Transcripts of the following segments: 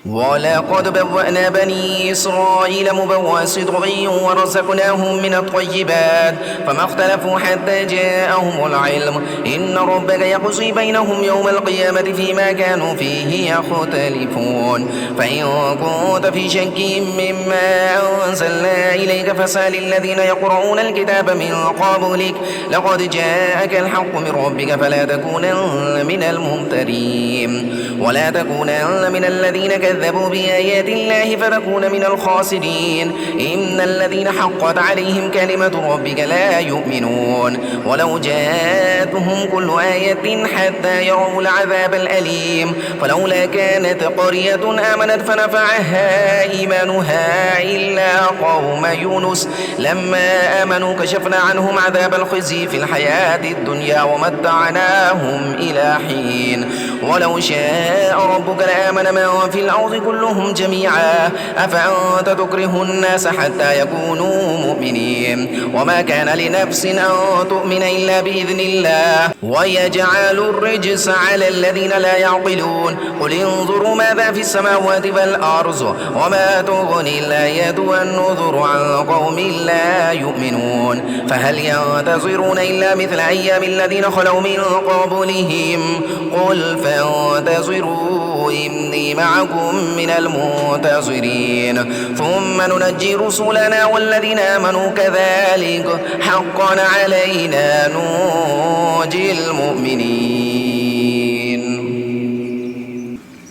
ولقد بوأنا بني إسرائيل مبوأ صدق ورزقناهم من الطيبات فما اختلفوا حتى جاءهم العلم إن ربك يقضي بينهم يوم القيامة فيما كانوا فيه يختلفون فإن كنت في شك مما أنزلنا إليك فاسأل الذين يقرؤون الكتاب من قبلك لقد جاءك الحق من ربك فلا تكونن من الممترين ولا تكونن من الذين كذبوا بآيات الله فتكون من الخاسرين إن الذين حقت عليهم كلمة ربك لا يؤمنون ولو جاءتهم كل آية حتى يروا العذاب الأليم فلولا كانت قرية آمنت فنفعها إيمانها إلا قوم يونس لما آمنوا كشفنا عنهم عذاب الخزي في الحياة الدنيا ومتعناهم إلى حين ولو شاء ربك لآمن من في الأرض كلهم جميعا أفأنت تكره الناس حتى يكونوا مؤمنين وما كان لنفس أن تؤمن إلا بإذن الله ويجعل الرجس على الذين لا يعقلون قل انظروا ماذا في السماوات والأرض وما تغني الآيات والنذر عن قوم لا يؤمنون فهل ينتظرون إلا مثل أيام الذين خلوا من قبلهم قل فانتظروا إني معكم من المنتظرين ثم ننجي رسلنا والذين آمنوا كذلك حقا علينا ننجي المؤمنين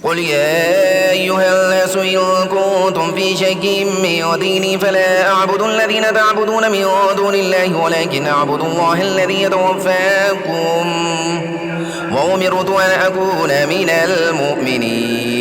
قل يا أيها الناس إن كنتم في شك من ديني فلا أعبد الذين تعبدون من دون الله ولكن أعبد الله الذي يتوفاكم وأمرت أن أكون من المؤمنين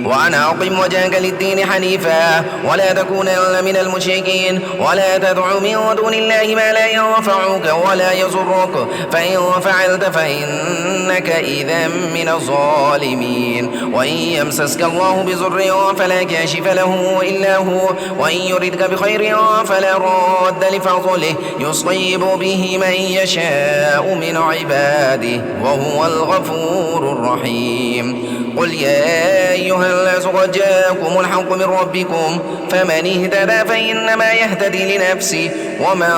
وأن أقم وجهك للدين حنيفا ولا تكونن من المشركين ولا تدع من دون الله ما لا ينفعك ولا يضرك فإن فعلت فإنك إذا من الظالمين وإن يمسسك الله بضر فلا كاشف له إلا هو وإن يردك بخير فلا راد لفضله يصيب به من يشاء من عباده وهو الغفور الرحيم قل يا أيها الناس قد جاءكم الحق من ربكم فمن اهتدى فإنما يهتدي لنفسه ومن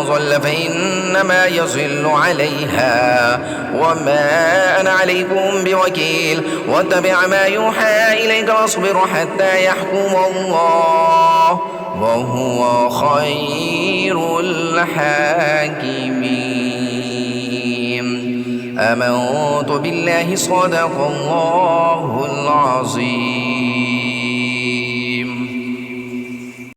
ضل فإنما يضل عليها وما أنا عليكم بوكيل واتبع ما يوحى إليك واصبر حتى يحكم الله وهو خير الحاكمين آمنت بالله صدق الله العظيم